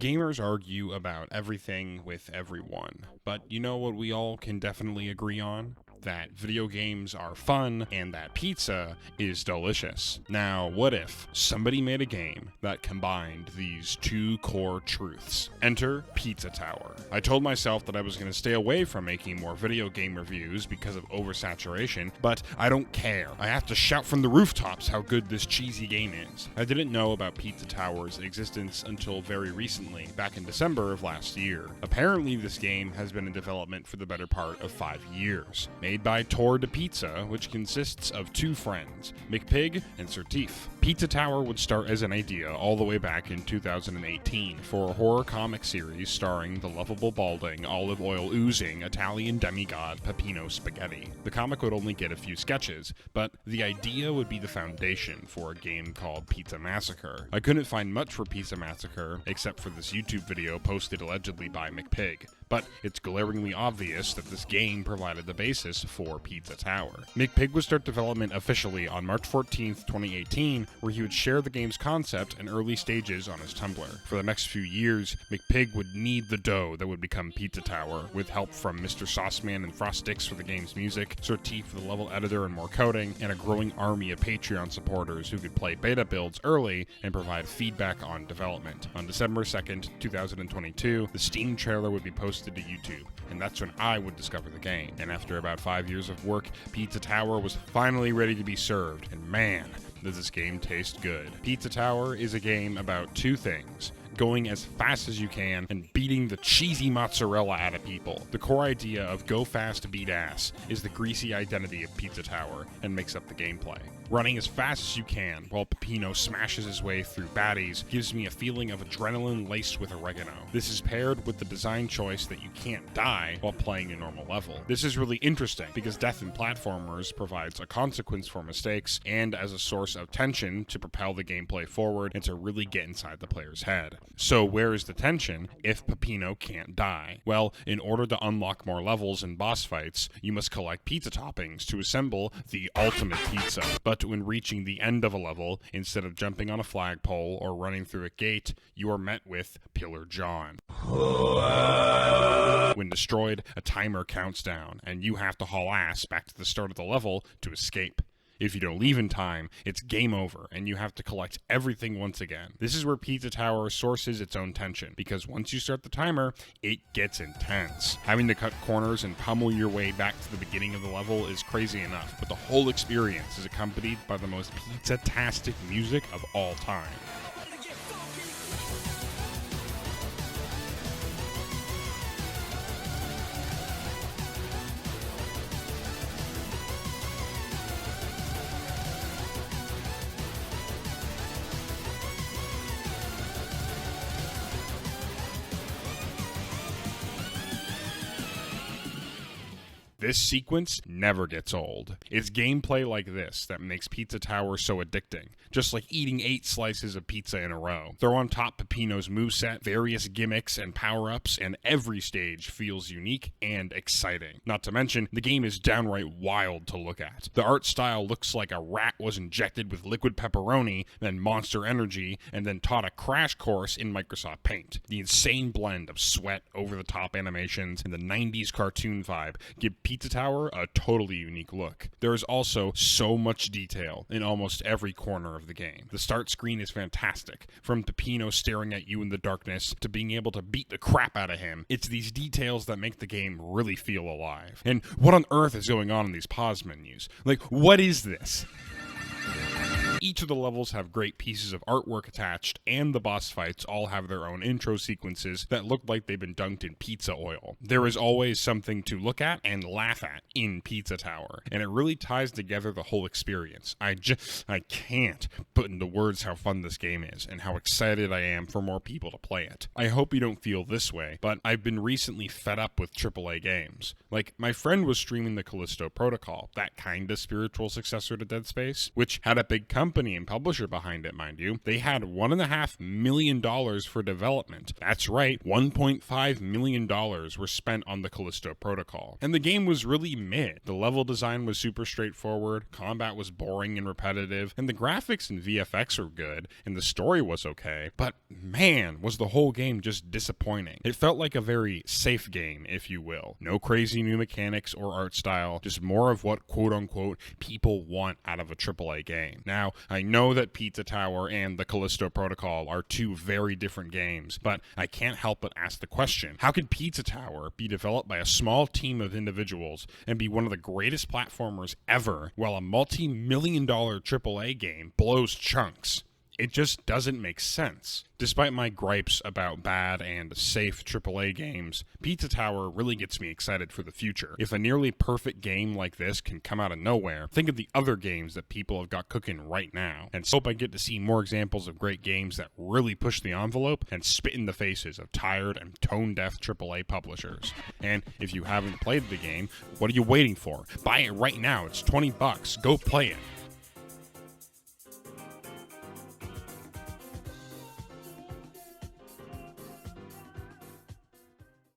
Gamers argue about everything with everyone, but you know what we all can definitely agree on? That video games are fun and that pizza is delicious. Now, what if somebody made a game that combined these two core truths? Enter Pizza Tower. I told myself that I was going to stay away from making more video game reviews because of oversaturation, but I don't care. I have to shout from the rooftops how good this cheesy game is. I didn't know about Pizza Tower's existence until very recently, back in December of last year. Apparently, this game has been in development for the better part of 5 years. Made by Tour de Pizza, which consists of two friends, McPig and Certif. Pizza Tower would start as an idea all the way back in 2018 for a horror comic series starring the lovable balding, olive oil oozing Italian demigod Peppino Spaghetti. The comic would only get a few sketches, but the idea would be the foundation for a game called Pizza Massacre. I couldn't find much for Pizza Massacre except for this YouTube video posted allegedly by McPig, but it's glaringly obvious that this game provided the basis for Pizza Tower. McPig would start development officially on March 14th, 2018, where he would share the game's concept and early stages on his Tumblr. For the next few years, McPig would knead the dough that would become Pizza Tower, with help from Mr. Sauceman and Frostix for the game's music, Certif for the level editor and more coding, and a growing army of Patreon supporters who could play beta builds early and provide feedback on development. On December 2nd, 2022, the Steam trailer would be posted to YouTube, and that's when I would discover the game. And after about 5 years of work, Pizza Tower was finally ready to be served, and man, does this game taste good. Pizza Tower is a game about two things: going as fast as you can and beating the cheesy mozzarella out of people. The core idea of go fast, beat ass is the greasy identity of Pizza Tower and makes up the gameplay. Running as fast as you can while Peppino smashes his way through baddies gives me a feeling of adrenaline laced with oregano. This is paired with the design choice that you can't die while playing a normal level. This is really interesting because death in platformers provides a consequence for mistakes and as a source of tension to propel the gameplay forward and to really get inside the player's head. So where is the tension if Peppino can't die? Well, in order to unlock more levels and boss fights, you must collect pizza toppings to assemble the ultimate pizza. But when reaching the end of a level, instead of jumping on a flagpole or running through a gate, you are met with Pillar John. When destroyed, a timer counts down, and you have to haul ass back to the start of the level to escape. If you don't leave in time, it's game over, and you have to collect everything once again. This is where Pizza Tower sources its own tension, because once you start the timer, it gets intense. Having to cut corners and pummel your way back to the beginning of the level is crazy enough, but the whole experience is accompanied by the most pizza-tastic music of all time. This sequence never gets old. It's gameplay like this that makes Pizza Tower so addicting, just like eating 8 slices of pizza in a row. Throw on top Peppino's moveset, various gimmicks and power-ups, and every stage feels unique and exciting. Not to mention, the game is downright wild to look at. The art style looks like a rat was injected with liquid pepperoni, then Monster Energy, and then taught a crash course in Microsoft Paint. The insane blend of sweat, over-the-top animations, and the 90s cartoon vibe give Pizza Tower a totally unique look. There is also so much detail in almost every corner of the game. The start screen is fantastic, from Peppino staring at you in the darkness to being able to beat the crap out of him. It's these details that make the game really feel alive. And what on earth is going on in these pause menus? Like, what is this? Each of the levels have great pieces of artwork attached, and the boss fights all have their own intro sequences that look like they've been dunked in pizza oil. There is always something to look at and laugh at in Pizza Tower, and it really ties together the whole experience. I can't put into words how fun this game is, and how excited I am for more people to play it. I hope you don't feel this way, but I've been recently fed up with AAA games. Like, my friend was streaming the Callisto Protocol, that kinda spiritual successor to Dead Space, which had a big company company and publisher behind it, mind you. They had $1.5 million for development. That's right, $1.5 million were spent on the Callisto protocol. And the game was really mid. The level design was super straightforward, combat was boring and repetitive, and the graphics and VFX were good, and the story was okay. But man, was the whole game just disappointing. It felt like a very safe game, if you will. No crazy new mechanics or art style, just more of what quote-unquote people want out of a AAA game. Now, I know that Pizza Tower and the Callisto Protocol are two very different games, but I can't help but ask the question, how could Pizza Tower be developed by a small team of individuals and be one of the greatest platformers ever, while a multi-million-dollar AAA game blows chunks? It just doesn't make sense. Despite my gripes about bad and safe AAA games, Pizza Tower really gets me excited for the future. If a nearly perfect game like this can come out of nowhere, think of the other games that people have got cooking right now. And so hope I get to see more examples of great games that really push the envelope and spit in the faces of tired and tone-deaf AAA publishers. And if you haven't played the game, what are you waiting for? Buy it right now. It's $20. Go play it.